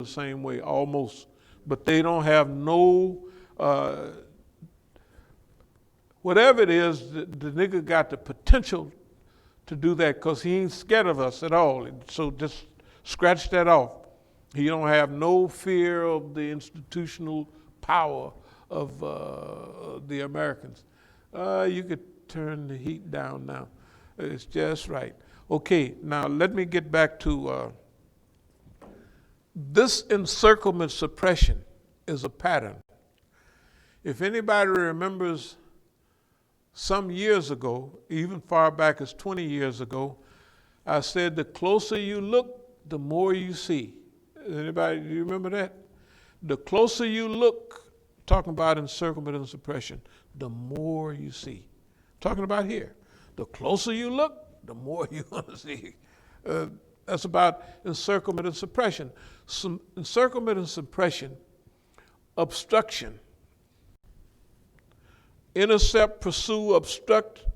the same way, almost. But they don't have no, whatever it is, the nigga got the potential to do that because he ain't scared of us at all. So just scratch that off. He don't have no fear of the institutional power of the Americans. You could turn the heat down now. It's just right. Okay, now let me get back to this encirclement suppression is a pattern. If anybody remembers some years ago, even far back as 20 years ago, I said the closer you look, the more you see. Anybody, do you remember that? The closer you look, talking about encirclement and suppression, the more you see. Talking about here. The closer you look, the more you're going to see. That's about encirclement and suppression. Encirclement and suppression, obstruction. Intercept, pursue, obstruct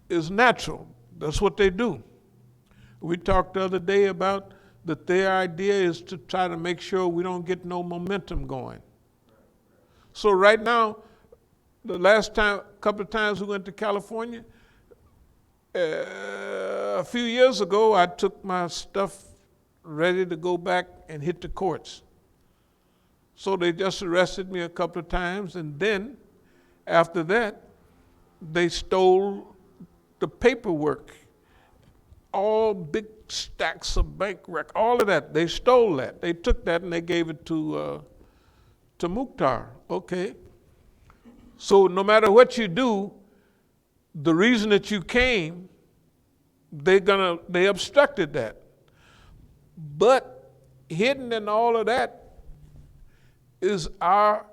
is natural. That's what they do. We talked the other day about that their idea is to try to make sure we don't get no momentum going. So right now, the last time, couple of times we went to California, a few years ago, I took my stuff ready to go back and hit the courts. So they just arrested me a couple of times, and then after that, they stole the paperwork, all big stacks of bank records, all of that. They stole that. They took that and they gave it to Mukhtar. Okay. So no matter what you do, the reason that you came, they obstructed that. But hidden in all of that is our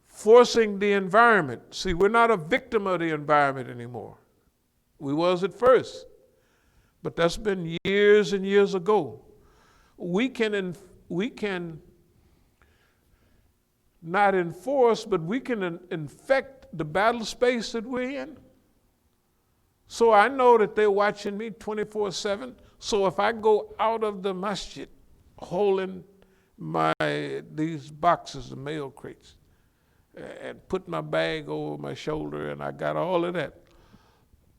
forcing the environment. See, we're not a victim of the environment anymore. We was at first, but that's been years and years ago. We can not enforce, but we can infect the battle space that we're in. So I know that they're watching me 24/7. So if I go out of the masjid holding these boxes, the mail crates, and put my bag over my shoulder, and I got all of that,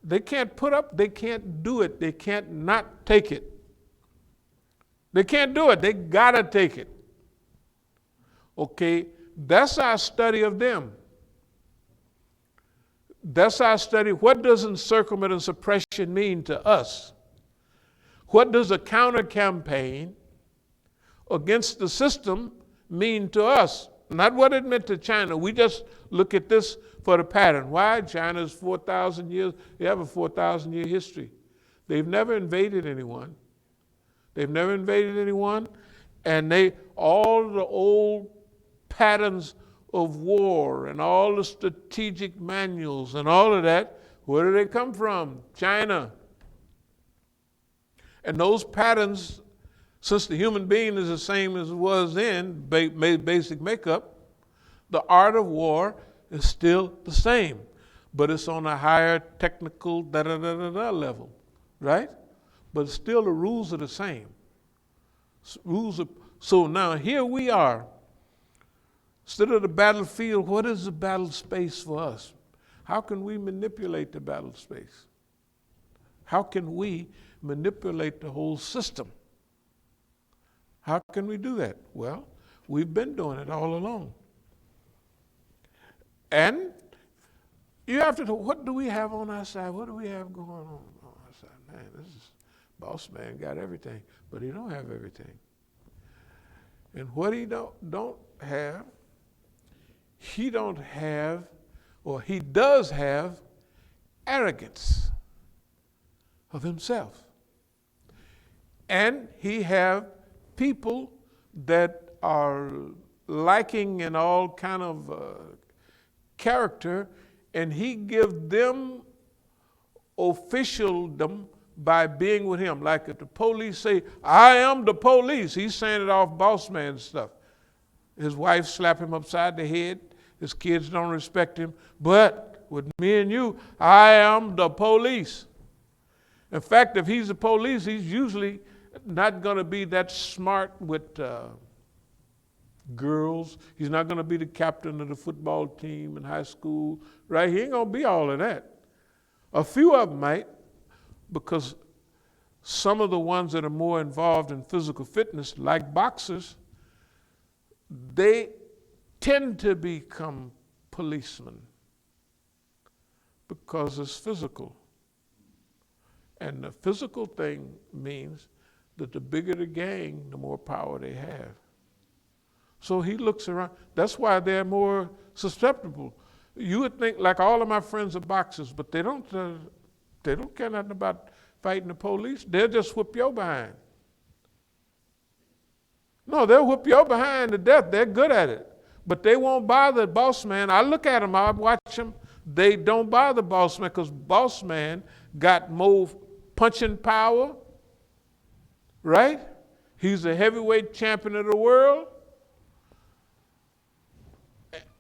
they can't do it. They can't not take it. They can't do it. They gotta take it. Okay, that's our study of them. That's our study. What does encirclement and suppression mean to us? What does a counter campaign against the system mean to us? Not what it meant to China. We just look at this for the pattern. Why? China's 4,000 years, they have a 4,000-year history. They've never invaded anyone. And all the old patterns of war and all the strategic manuals and all of that, where do they come from? China. And those patterns, since the human being is the same as it was then, basic makeup, the art of war is still the same, but it's on a higher technical level, right? But still the rules are the same. So now here we are. Instead of the battlefield, what is the battle space for us? How can we manipulate the battle space? How can we manipulate the whole system? How can we do that? Well, we've been doing it all along. And you have to know, what do we have on our side? What do we have going on our side? Man, this is boss man got everything, but he don't have everything. And what he don't have, he does have arrogance of himself. And he have people that are lacking in all kind of character, and he give them officialdom by being with him. Like if the police say, I am the police, he's saying it off boss man stuff. His wife slap him upside the head. His kids don't respect him. But with me and you, I am the police. In fact, if he's the police, he's usually not going to be that smart with girls. He's not going to be the captain of the football team in high school, right? He ain't going to be all of that. A few of them might, because some of the ones that are more involved in physical fitness, like boxers, they tend to become policemen because it's physical. And the physical thing means that the bigger the gang, the more power they have. So he looks around. That's why they're more susceptible. You would think like all of my friends are boxers, but they don't care nothing about fighting the police. They'll just whip your behind. No, they'll whip your behind to death. They're good at it. But they won't bother the boss man. I look at them, I watch them. They don't bother boss man because boss man got more punching power, right? He's a heavyweight champion of the world.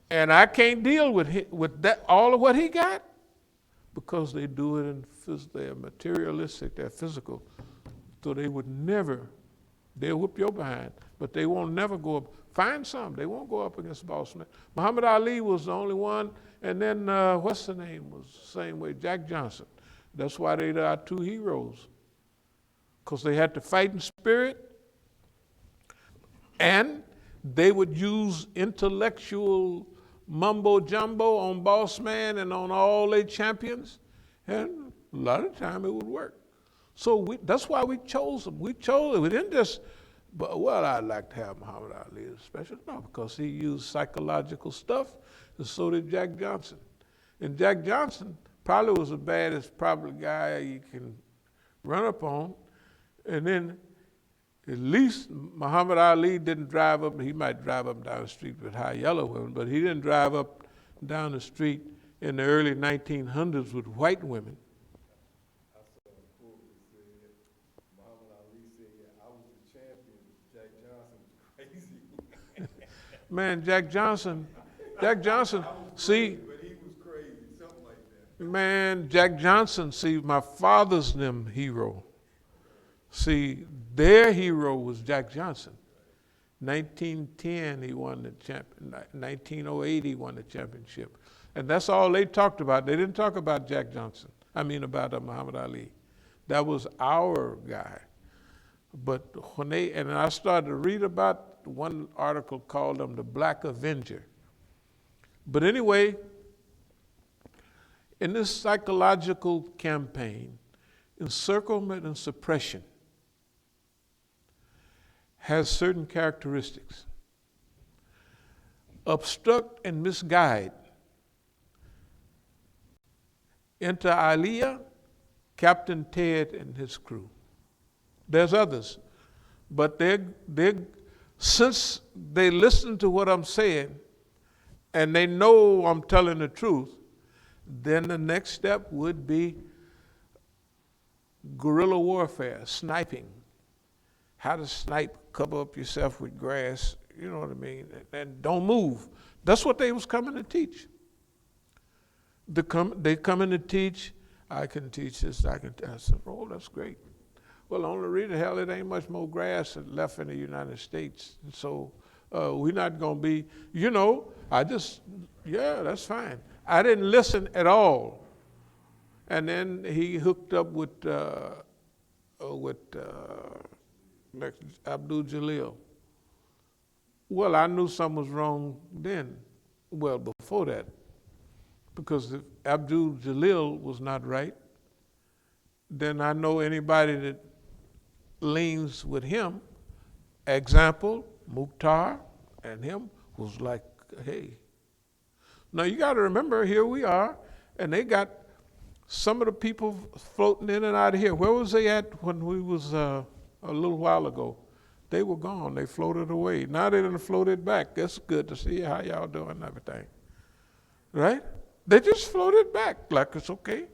And I can't deal with that, all of what he got, because they do it in they're materialistic, they're physical. So they would never, they'll whip your behind, but they won't never go up. Find some, they won't go up against boss man. Muhammad Ali was the only one, and then what's the name was the same way, Jack Johnson. That's why they are two heroes, because they had the fighting spirit, and they would use intellectual mumbo jumbo on boss man and on all their champions, and a lot of the time it would work. So that's why we chose them. We chose it. We didn't just, well, I'd like to have Muhammad Ali as special. No, because he used psychological stuff, and so did Jack Johnson. And Jack Johnson probably was the baddest probably guy you can run up on. And then at least Muhammad Ali didn't drive up, he might drive up and down the street with high yellow women, but he didn't drive up and down the street in the early 1900s with white women. I saw a quote that said, Muhammad Ali said, yeah, I was the champion, Jack Johnson was crazy. Man, Jack Johnson, see. But he was crazy, something like that. Man, Jack Johnson, see, my father's them hero. See, their hero was Jack Johnson. 1910, he won the champion. 1908, he won the championship. And that's all they talked about. They didn't talk about about Muhammad Ali. That was our guy. But and I started to read about one article called him the Black Avenger. But anyway, in this psychological campaign, encirclement and suppression has certain characteristics. Obstruct and misguide. Enter Aliyah, Captain Ted and his crew. There's others, but since they listen to what I'm saying and they know I'm telling the truth, then the next step would be guerrilla warfare, sniping. How to snipe, cover up yourself with grass, you know what I mean, and don't move. That's what they was coming to teach. They coming to teach, I can teach this, I said, oh, that's great. Well, the only reason, hell, it ain't much more grass left in the United States. So we're not going to be, that's fine. I didn't listen at all. And then he hooked up with Abdul Jalil. Well, I knew something was wrong then. Well, before that. Because if Abdul Jalil was not right, then I know anybody that leans with him, example, Mukhtar and him, was like, hey. Now you got to remember, here we are, and they got some of the people floating in and out of here. Where was they at when we was a little while ago? They were gone. They floated away. Now they done floated back. It's good to see how y'all doing and everything. Right? They just floated back like it's okay.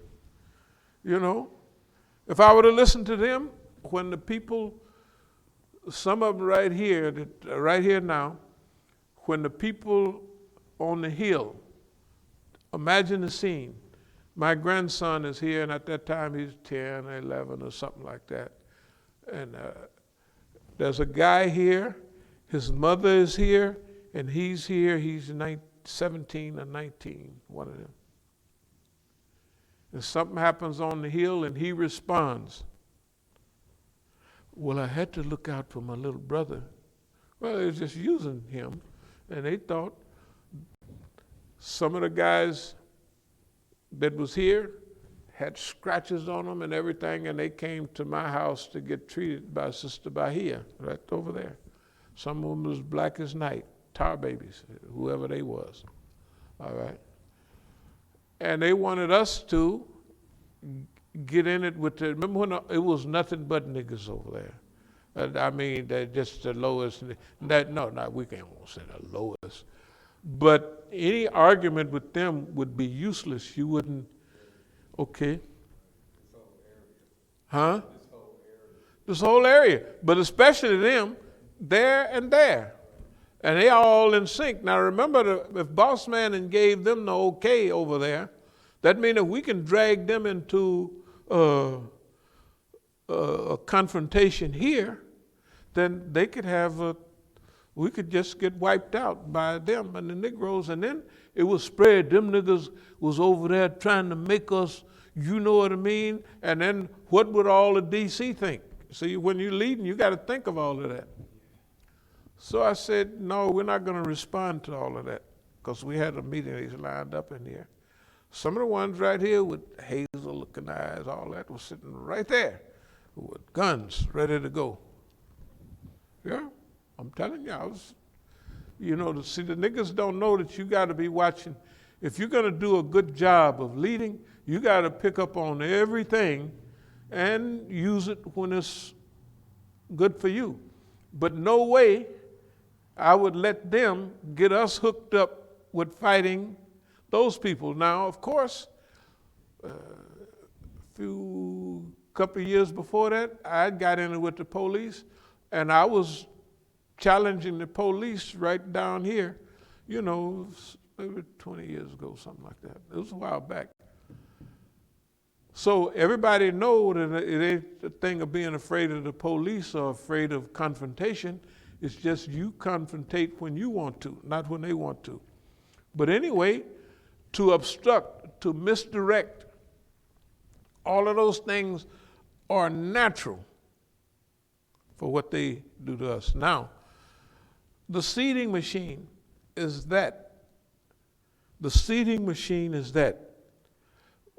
If I were to listen to them, when the people, some of them right here now, when the people on the hill, imagine the scene. My grandson is here, and at that time he's 10 or 11 or something like that. And there's a guy here, his mother is here, and he's here, he's 17 or 19, one of them. And something happens on the hill and he responds, well, I had to look out for my little brother. Well, they was just using him, and they thought some of the guys that was here had scratches on them and everything, and they came to my house to get treated by Sister Bahia, right over there. Some of them was black as night, tar babies, whoever they was, all right? And they wanted us to get in it with the, remember when it was nothing but niggas over there? I mean, they're just the lowest, no, we can't say the lowest. But any argument with them would be useless. You wouldn't, okay. Huh? This whole area. But especially them, there and there. And they all in sync. Now remember, if Boss Man and gave them the okay over there, that means if we can drag them into a confrontation here, then they could have we could just get wiped out by them and the Negroes, and then it was spread. Them niggas was over there trying to make us, you know what I mean? And then what would all the DC think? See, when you're leading, you got to think of all of that. So I said, no, we're not going to respond to all of that, because we had a meeting that's lined up in here. Some of the ones right here with hazel-looking eyes, all that was sitting right there with guns ready to go. Yeah, I'm telling you, see, the niggas don't know that you got to be watching. If you're going to do a good job of leading, you got to pick up on everything and use it when it's good for you. But no way I would let them get us hooked up with fighting those people. Now, of course, couple of years before that, I got in it with the police, and I was challenging the police right down here, maybe 20 years ago, something like that. It was a while back. So everybody knows that it ain't the thing of being afraid of the police or afraid of confrontation. It's just you confrontate when you want to, not when they want to. But anyway, to obstruct, to misdirect, all of those things are natural for what they do to us. Now, the seeding machine is that. The seeding machine is that.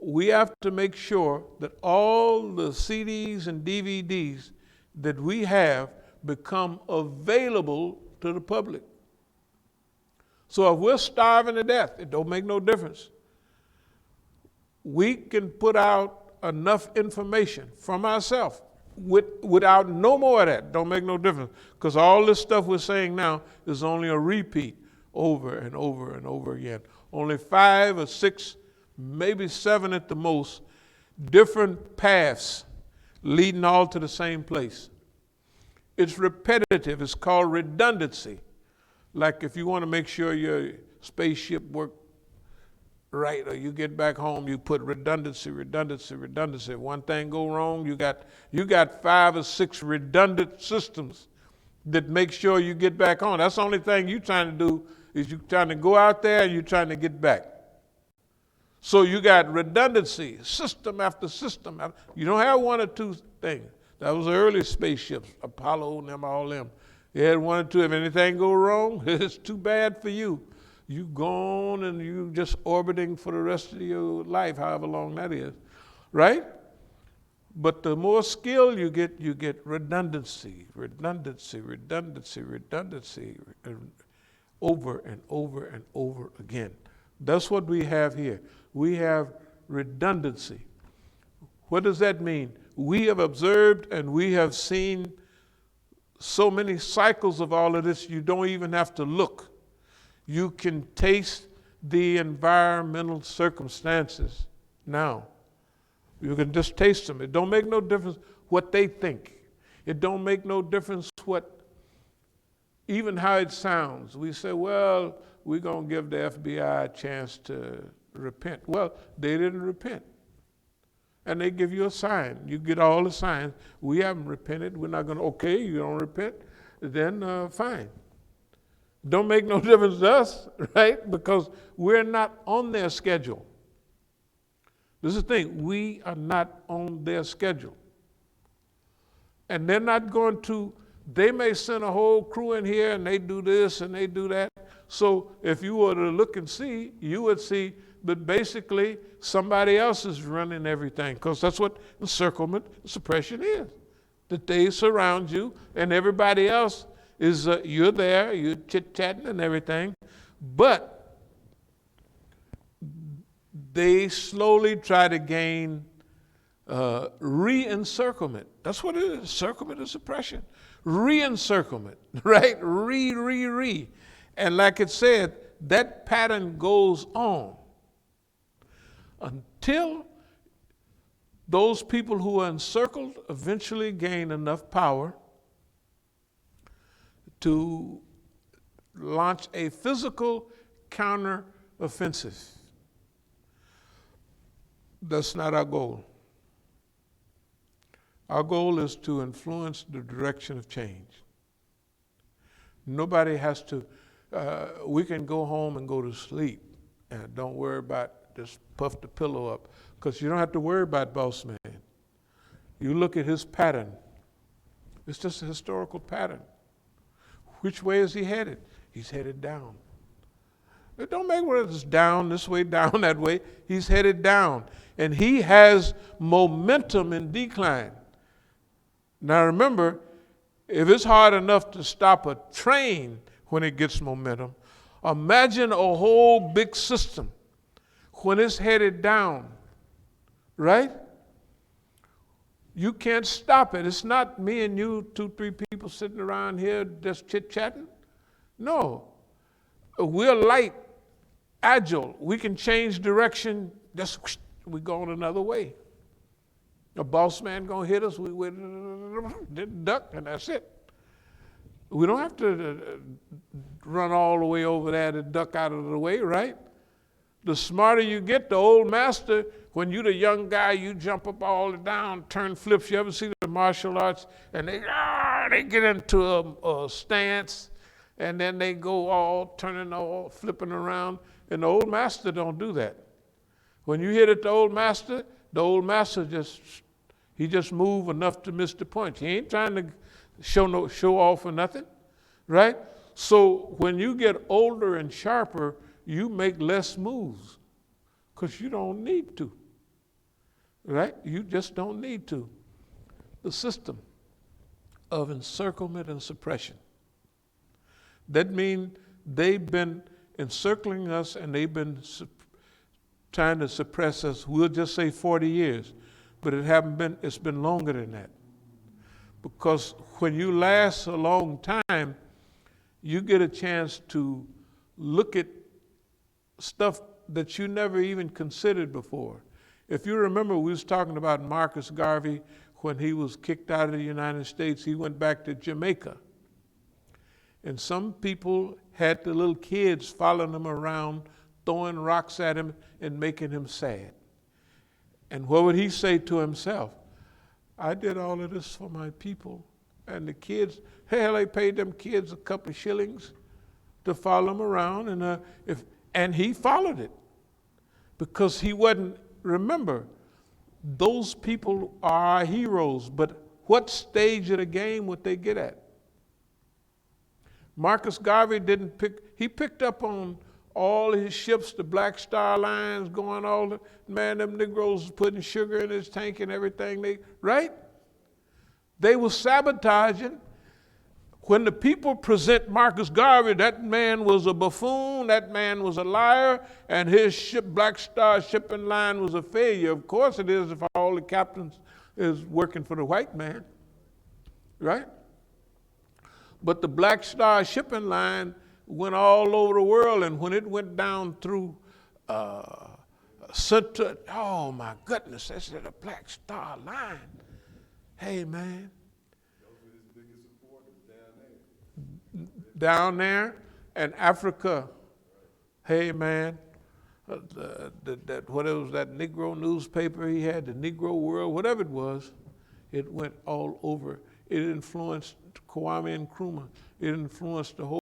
We have to make sure that all the CDs and DVDs that we have become available to the public. So if we're starving to death, it don't make no difference. We can put out enough information from ourselves without no more of that. Don't make no difference. Because all this stuff we're saying now is only a repeat over and over and over again. Only 5 or 6, maybe 7 at the most, different paths leading all to the same place. It's repetitive. It's called redundancy. Like if you want to make sure your spaceship works right, or you get back home, you put redundancy. One thing go wrong, you got 5 or 6 redundant systems that make sure you get back home. That's the only thing you're trying to do, is you're trying to go out there and you're trying to get back. So you got redundancy, system after system. You don't have 1 or 2 things. That was the early spaceships, Apollo and them, all them. They had 1 or 2. If anything go wrong, it's too bad for you. You gone and you just orbiting for the rest of your life, however long that is, right? But the more skill you get redundancy, over and over and over again. That's what we have here. We have redundancy. What does that mean? We have observed and we have seen so many cycles of all of this, you don't even have to look. You can taste the environmental circumstances now. You can just taste them. It don't make no difference what they think. It don't make no difference even how it sounds. We say, well, we're going to give the FBI a chance to repent. Well, they didn't repent. And they give you a sign. You get all the signs. We haven't repented. We're not going to, okay, you don't repent, then fine. Don't make no difference to us, right? Because we're not on their schedule. This is the thing. We are not on their schedule. And they're not going to, they may send a whole crew in here and they do this and they do that. So if you were to look and see, you would see that basically somebody else is running everything, because that's what encirclement suppression is. That they surround you and everybody else is, you're there, you're chit-chatting and everything, but they slowly try to gain re-encirclement. That's what it is. Encirclement is suppression. Re-encirclement, right? Re. And like it said, that pattern goes on until those people who are encircled eventually gain enough power to launch a physical counter-offensive. That's not our goal. Our goal is to influence the direction of change. Nobody has to, we can go home and go to sleep and don't worry about just puff the pillow up, because you don't have to worry about boss man. You look at his pattern. It's just a historical pattern. Which way is he headed? He's headed down. It don't make whether it's down this way, down that way. He's headed down. And he has momentum in decline. Now remember, if it's hard enough to stop a train when it gets momentum, imagine a whole big system when it's headed down, right? You can't stop it. It's not me and you, 2-3 people sitting around here just chit-chatting. No. We're light, agile. We can change direction, just whoosh, we go on another way. A boss man gonna hit us, we duck, and that's it. We don't have to run all the way over there to duck out of the way, right? The smarter you get, the old master, when you're the young guy, you jump up all the down, turn flips. You ever see the martial arts? And they get into a stance, and then they go all turning, all flipping around. And the old master don't do that. When you hit at the old master just move enough to miss the point. He ain't trying to show off or nothing, right? So when you get older and sharper, you make less moves because you don't need to, right? You just don't need to. The system of encirclement and suppression. That means they've been encircling us and they've been trying to suppress us, we'll just say 40 years, but it's been longer than that. Because when you last a long time, you get a chance to look at stuff that you never even considered before. If you remember, we was talking about Marcus Garvey when he was kicked out of the United States. He went back to Jamaica. And some people had the little kids following him around, throwing rocks at him and making him sad. And what would he say to himself? I did all of this for my people. And the kids, hell, they paid them kids a couple of shillings to follow him around. And he followed it because he wasn't, remember, those people are our heroes, but what stage of the game would they get at? Marcus Garvey he picked up on all his ships, the Black Star Lines going them Negroes putting sugar in his tank and everything, right? They were sabotaging. When the people present Marcus Garvey, that man was a buffoon, that man was a liar, and his ship, Black Star shipping line, was a failure. Of course it is if all the captains is working for the white man, right? But the Black Star shipping line went all over the world, and when it went down through Central, oh my goodness, that's the Black Star line. Hey man. Down there, and Africa, hey man, that whatever was that Negro newspaper he had, the Negro World, whatever it was, it went all over. It influenced Kwame Nkrumah. It influenced the whole